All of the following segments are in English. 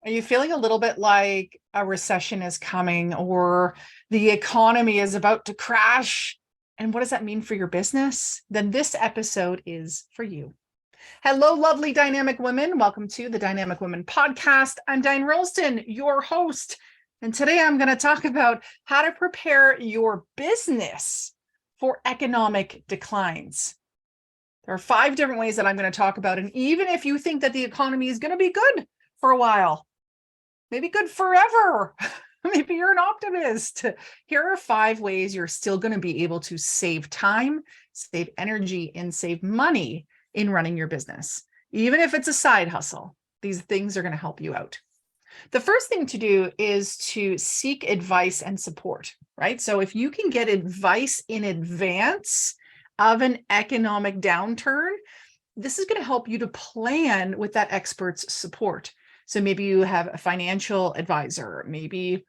Are you feeling a little bit like a recession is coming or the economy is about to crash? And what does that mean for your business? Then this episode is for you. Hello, lovely dynamic women. Welcome to the Dynamic Women Podcast. I'm Diane Rolston, your host. And today I'm going to talk about how to prepare your business for economic declines. There are 5 different ways that I'm going to talk about. And even if you think that the economy is going to be good for a while, maybe good forever. Maybe you're an optimist. Here are 5 ways you're still going to be able to save time, save energy, and save money in running your business. Even if it's a side hustle, these things are going to help you out. The first thing to do is to seek advice and support, right? So if you can get advice in advance of an economic downturn, this is going to help you to plan with that expert's support. So maybe you have a financial advisor, maybe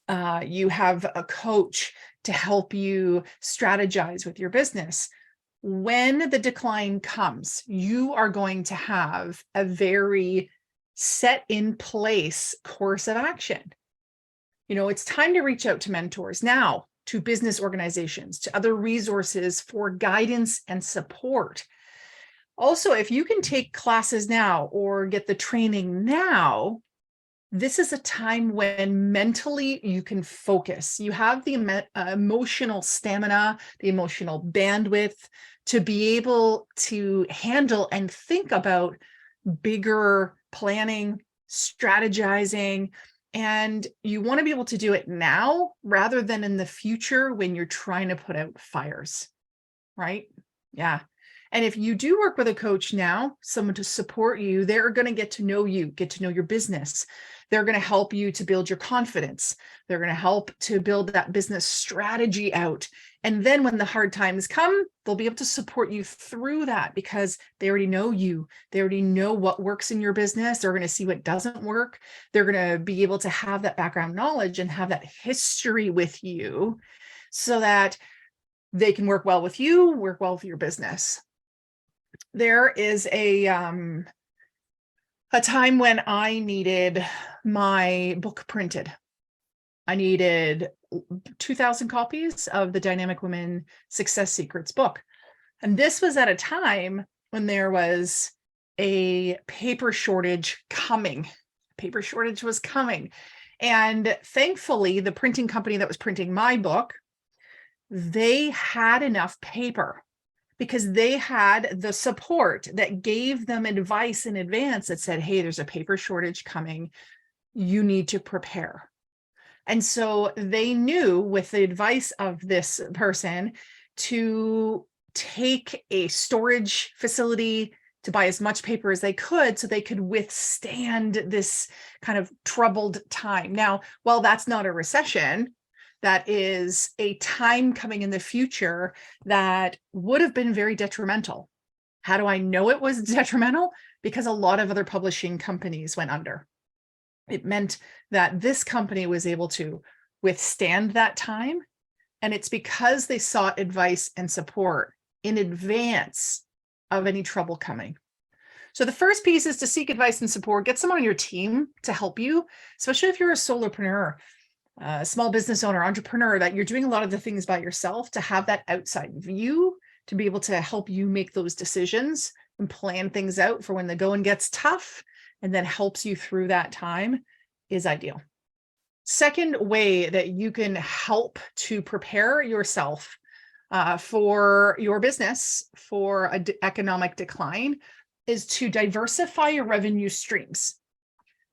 you have a coach to help you strategize with your business. When the decline comes, you are going to have a very set in place course of action. You know, it's time to reach out to mentors now, to business organizations, to other resources for guidance and support. Also, if you can take classes now or get the training now, this is a time when mentally you can focus. You have the emotional stamina, the emotional bandwidth to be able to handle and think about bigger planning, strategizing, and you want to be able to do it now rather than in the future when you're trying to put out fires, right? Yeah. And if you do work with a coach now, someone to support you, they're going to get to know you, get to know your business. They're going to help you to build your confidence. They're going to help to build that business strategy out. And then when the hard times come, they'll be able to support you through that because they already know you. They already know what works in your business. They're going to see what doesn't work. They're going to be able to have that background knowledge and have that history with you so that they can work well with you, work well with your business. There is a time when I needed my book printed. I needed 2,000 copies of the Dynamic Women Success Secrets book. And this was at a time when there was a paper shortage coming. Paper shortage was coming. And thankfully, the printing company that was printing my book, they had enough paper because they had the support that gave them advice in advance that said, hey, there's a paper shortage coming. You need to prepare. And so they knew with the advice of this person to take a storage facility to buy as much paper as they could so they could withstand this kind of troubled time. Now, while that's not a recession, that is a time coming in the future that would have been very detrimental. How do I know it was detrimental? Because a lot of other publishing companies went under. It meant that this company was able to withstand that time. And it's because they sought advice and support in advance of any trouble coming. So the first piece is to seek advice and support. Get someone on your team to help you, especially if you're a solopreneur, small business owner, entrepreneur, that you're doing a lot of the things by yourself, to have that outside view to be able to help you make those decisions and plan things out for when the going gets tough and then helps you through that time is ideal. Second way that you can help to prepare yourself for your business for an economic decline is to diversify your revenue streams.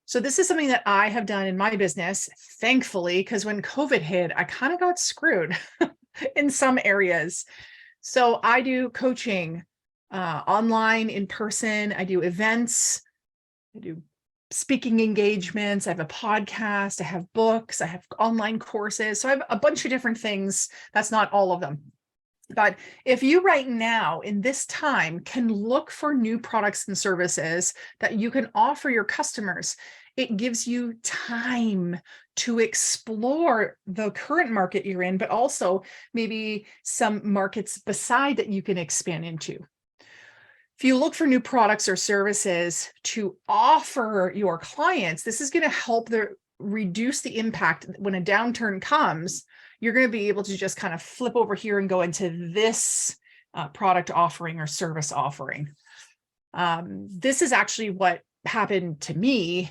So this is something that I have done in my business, thankfully, because when COVID hit, I kind of got screwed in some areas. So I do coaching online, in person. I do events. I do speaking engagements. I have a podcast. I have books. I have online courses. So I have a bunch of different things. That's not all of them. But if you right now in this time can look for new products and services that you can offer your customers, it gives you time to explore the current market you're in, but also maybe some markets beside that you can expand into. If you look for new products or services to offer your clients, this is going to help reduce the impact when a downturn comes. You're going to be able to just kind of flip over here and go into this product offering or service offering. This is actually what happened to me.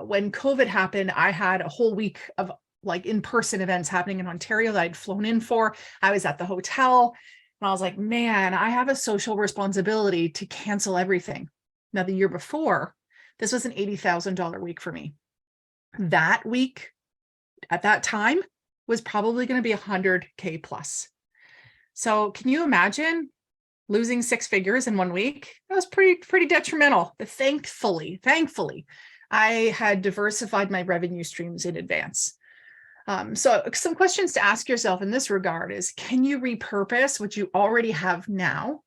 When COVID happened, I had a whole week of like in-person events happening in Ontario that I'd flown in for. I was at the hotel. And I was like, man, I have a social responsibility to cancel everything. Now, the year before, this was an $80,000 week for me. That week at that time was probably going to be 100K plus. So can you imagine losing 6 figures in 1 week? That was pretty detrimental. But thankfully, I had diversified my revenue streams in advance. So some questions to ask yourself in this regard is, can you repurpose what you already have now,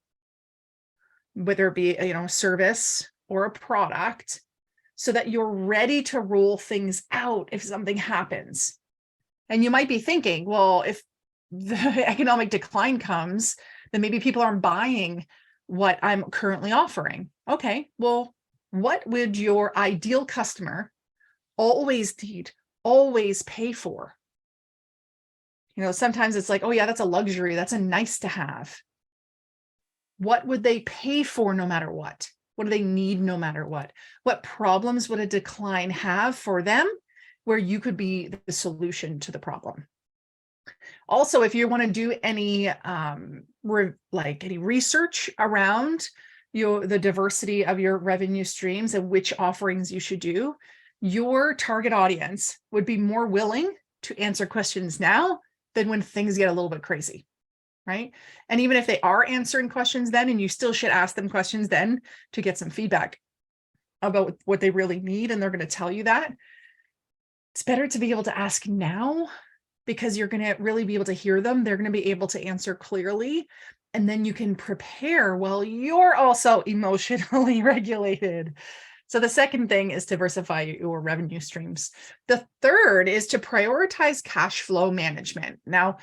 whether it be a service or a product, so that you're ready to roll things out if something happens? And you might be thinking, well, if the economic decline comes, then maybe people aren't buying what I'm currently offering. Okay, well, what would your ideal customer always need, always pay for? Sometimes it's like, oh yeah, that's a luxury. That's a nice to have. What would they pay for no matter what? What do they need no matter what? What problems would a decline have for them where you could be the solution to the problem? Also, if you want to do any any research around the diversity of your revenue streams and which offerings you should do, your target audience would be more willing to answer questions now than when things get a little bit crazy, right? And even if they are answering questions then, and you still should ask them questions then to get some feedback about what they really need, and they're going to tell you that, it's better to be able to ask now, because you're going to really be able to hear them. They're going to be able to answer clearly, and then you can prepare while you're also emotionally regulated. So the second thing is to diversify your revenue streams. The third is to prioritize cash flow management. Now,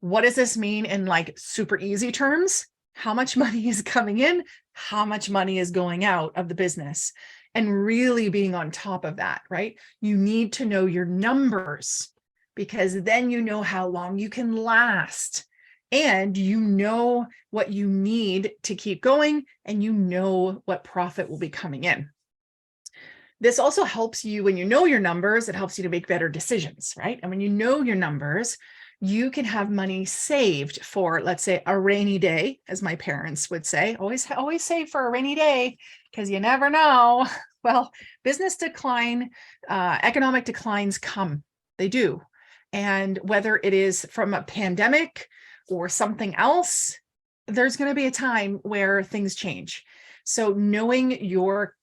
what does this mean in like super easy terms? How much money is coming in? How much money is going out of the business? And really being on top of that, right? You need to know your numbers, because then you know how long you can last, and you know what you need to keep going, and you know what profit will be coming in. This also helps you when you know your numbers. It helps you to make better decisions, right? And when you know your numbers, you can have money saved for, let's say, a rainy day, as my parents would say. Always save for a rainy day, because you never know. Well, business decline, economic declines come. They do. And whether it is from a pandemic or something else, there's going to be a time where things change. So knowing your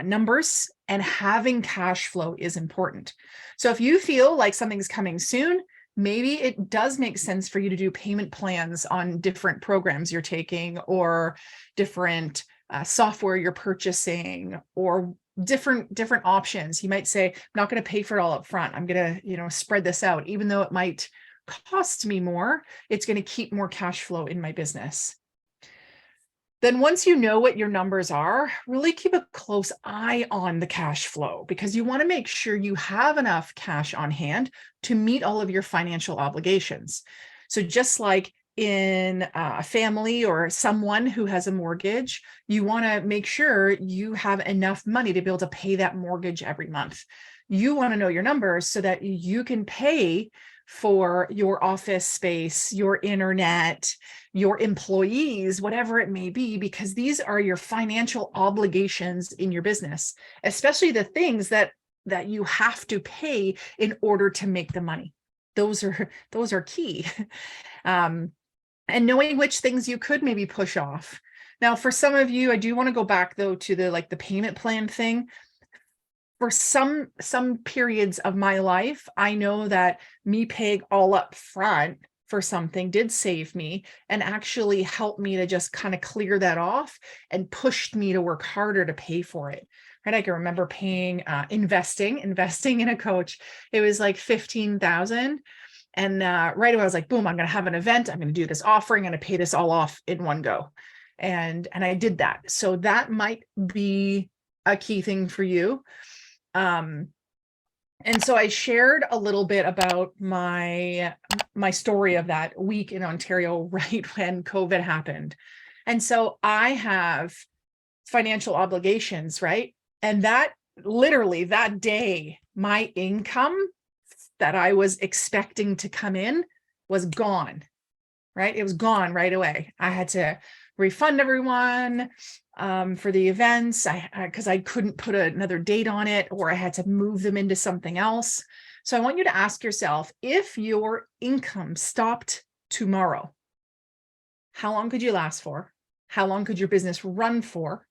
numbers and having cash flow is important. So if you feel like something's coming soon, maybe it does make sense for you to do payment plans on different programs you're taking, or different software you're purchasing, or different options. You might say, I'm not going to pay for it all up front. I'm going to, spread this out. Even though it might cost me more, it's going to keep more cash flow in my business. Then once you know what your numbers are, really keep a close eye on the cash flow, because you want to make sure you have enough cash on hand to meet all of your financial obligations. So just like in a family or someone who has a mortgage, you want to make sure you have enough money to be able to pay that mortgage every month. You want to know your numbers so that you can pay for your office space, your internet, your employees, whatever it may be, because these are your financial obligations in your business, especially the things that you have to pay in order to make the money. Those are key. And knowing which things you could maybe push off. Now, for some of you, I do want to go back though to the payment plan thing. For some periods of my life, I know that me paying all up front for something did save me and actually helped me to just kind of clear that off and pushed me to work harder to pay for it. Right? I can remember paying, investing in a coach. It was like $15,000. And right away I was like, boom, I'm going to have an event. I'm going to do this offering. I'm going to pay this all off in one go. And I did that. So that might be a key thing for you. And so I shared a little bit about my story of that week in Ontario right when COVID happened. And so I have financial obligations, right? And that literally that day, my income that I was expecting to come in was gone, right? It was gone right away. I had to refund everyone for the events because I couldn't put another date on it, or I had to move them into something else. So I want you to ask yourself, if your income stopped tomorrow, how long could you last for? How long could your business run for?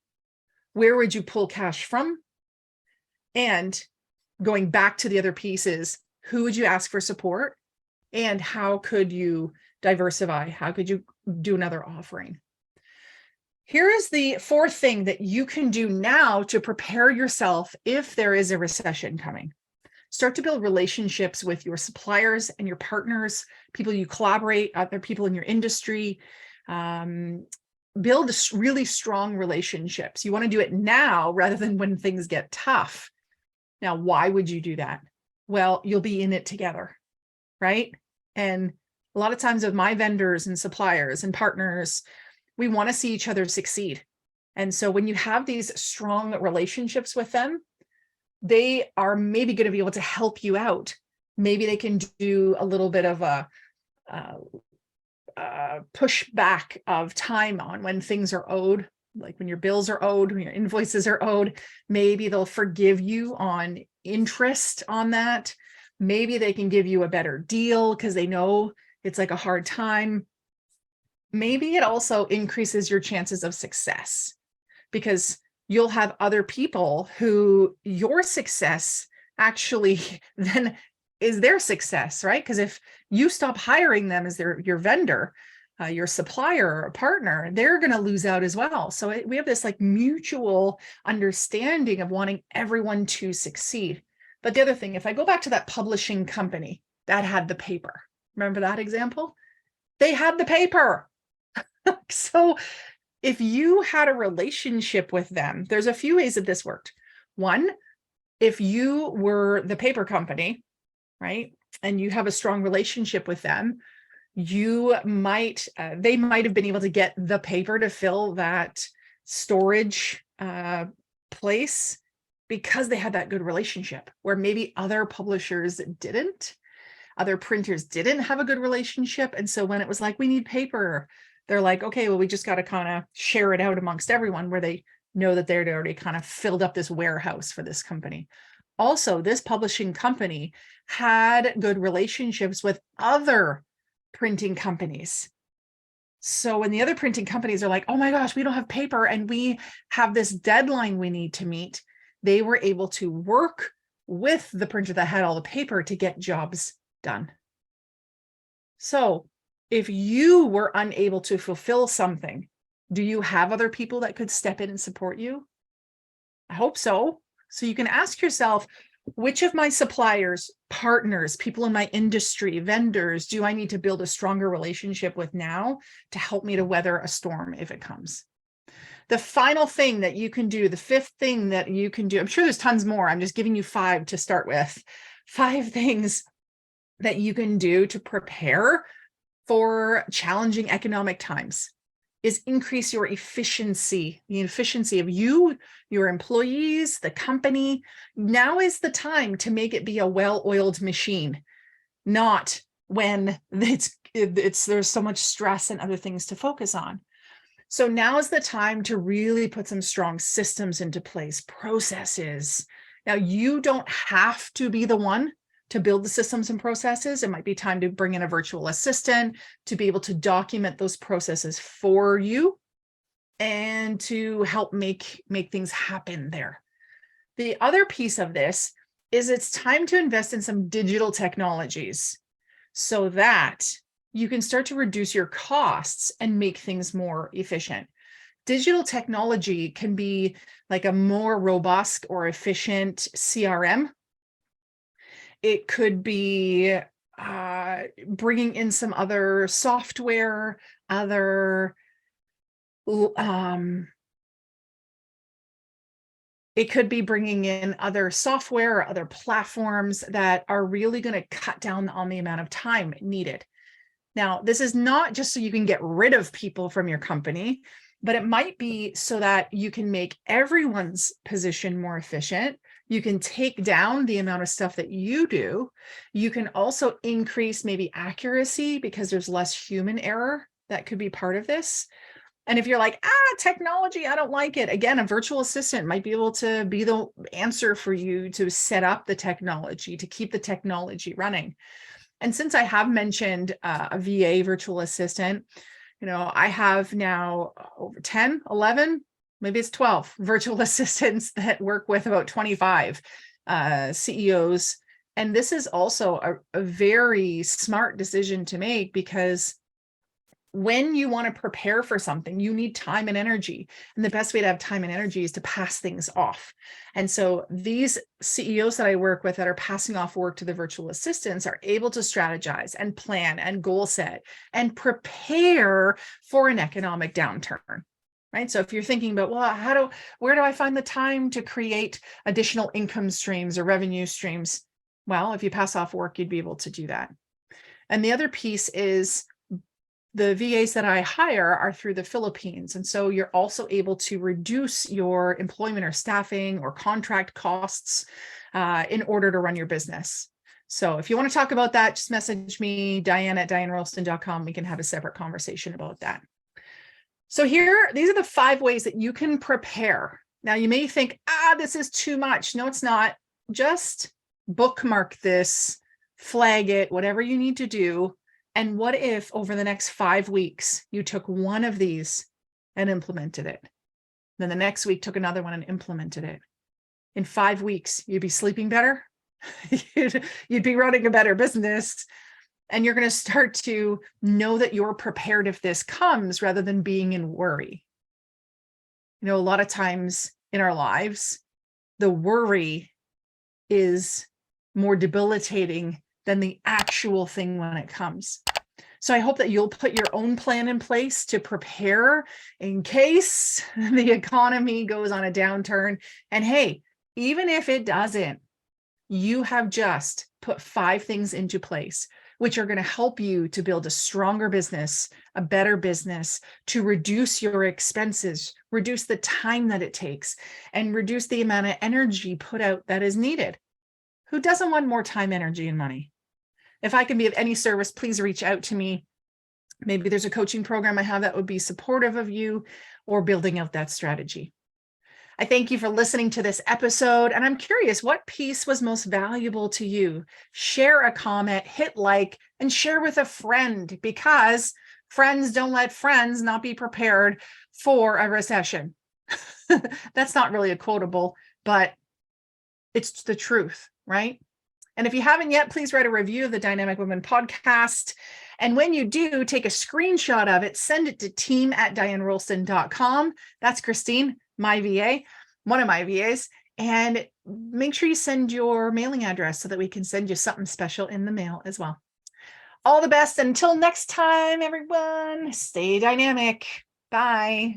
Where would you pull cash from? And going back to the other pieces, who would you ask for support? And how could you diversify? How could you do another offering? Here is the fourth thing that you can do now to prepare yourself if there is a recession coming. Start to build relationships with your suppliers and your partners, people you collaborate, other people in your industry. Build really strong relationships. You want to do it now rather than when things get tough. Now, why would you do that? Well, you'll be in it together, right? And a lot of times with my vendors and suppliers and partners, we want to see each other succeed. And so when you have these strong relationships with them, they are maybe going to be able to help you out. Maybe they can do a little bit of a pushback of time on when things are owed, like when your bills are owed, when your invoices are owed. Maybe they'll forgive you on interest on that. Maybe they can give you a better deal because they know it's like a hard time. Maybe it also increases your chances of success because you'll have other people who your success actually then is their success, right? Because if you stop hiring them as your vendor, your supplier or partner, they're going to lose out as well. So we have this like mutual understanding of wanting everyone to succeed. But the other thing, if I go back to that publishing company that had the paper, remember that example? They had the paper. So if you had a relationship with them, there's a few ways that this worked. One, if you were the paper company, right, and you have a strong relationship with them, they might have been able to get the paper to fill that storage place because they had that good relationship, where maybe other publishers didn't, other printers didn't have a good relationship. And so when it was like, we need paper, they're like, okay, well, we just got to kind of share it out amongst everyone, where they know that they're already kind of filled up this warehouse for this company. Also, this publishing company had good relationships with other printing companies. So when the other printing companies are like, oh my gosh, we don't have paper and we have this deadline we need to meet, they were able to work with the printer that had all the paper to get jobs done. So if you were unable to fulfill something, do you have other people that could step in and support you? I hope so. So you can ask yourself, which of my suppliers, partners, people in my industry, vendors, do I need to build a stronger relationship with now to help me to weather a storm if it comes? The final thing that you can do, the fifth thing that you can do, I'm sure there's tons more. I'm just giving you 5 to start with. 5 things that you can do to prepare for challenging economic times is increase your efficiency, the efficiency of you, your employees, the company. Now is the time to make it be a well-oiled machine, not when there's so much stress and other things to focus on. So now is the time to really put some strong systems into place, processes. Now, you don't have to be the one to build the systems and processes. It might be time to bring in a virtual assistant to be able to document those processes for you and to help make things happen there. The other piece of this is it's time to invest in some digital technologies so that you can start to reduce your costs and make things more efficient. Digital technology can be like a more robust or efficient CRM. It could be bringing in some other software, other It could be bringing in other software or other platforms that are really going to cut down on the amount of time needed. Now, this is not just so you can get rid of people from your company, but it might be so that you can make everyone's position more efficient. You can take down the amount of stuff that you do. You can also increase maybe accuracy because there's less human error that could be part of this. And if you're like, technology, I don't like it. Again, a virtual assistant might be able to be the answer for you to set up the technology, to keep the technology running. And since I have mentioned a VA virtual assistant, I have now over 10, 11, maybe it's 12 virtual assistants that work with about 25 CEOs. And this is also a very smart decision to make, because when you want to prepare for something, you need time and energy. And the best way to have time and energy is to pass things off. And so these CEOs that I work with that are passing off work to the virtual assistants are able to strategize and plan and goal set and prepare for an economic downturn. Right. So if you're thinking about, well, where do I find the time to create additional income streams or revenue streams? Well, if you pass off work, you'd be able to do that. And the other piece is, the VAs that I hire are through the Philippines. And so you're also able to reduce your employment or staffing or contract costs in order to run your business. So if you want to talk about that, just message me, Diane@DianeRolston.com. We can have a separate conversation about that. So these are the 5 ways that you can prepare. Now you may think, this is too much. No, it's not. Just bookmark this, flag it, whatever you need to do. And what if over the next 5 weeks, you took one of these and implemented it? Then the next week took another one and implemented it. In 5 weeks, you'd be sleeping better. you'd be running a better business. And you're going to start to know that you're prepared if this comes, rather than being in worry. A lot of times in our lives, the worry is more debilitating than the actual thing when it comes. So I hope that you'll put your own plan in place to prepare in case the economy goes on a downturn. And hey, even if it doesn't, you have just put 5 things into place, which are going to help you to build a stronger business, a better business, to reduce your expenses, reduce the time that it takes, and reduce the amount of energy put out that is needed. Who doesn't want more time, energy, and money? If I can be of any service, please reach out to me. Maybe there's a coaching program I have that would be supportive of you or building out that strategy. I thank you for listening to this episode, and I'm curious, what piece was most valuable to you? Share a comment, hit like, and share with a friend, because friends don't let friends not be prepared for a recession. That's not really a quotable, but it's the truth, right? And if you haven't yet, please write a review of the Dynamic Women podcast. And when you do, take a screenshot of it, send it to team@DianeRolston.com. That's Christine, my VA, one of my VAs. And make sure you send your mailing address so that we can send you something special in the mail as well. All the best. Until next time, everyone, stay dynamic. Bye.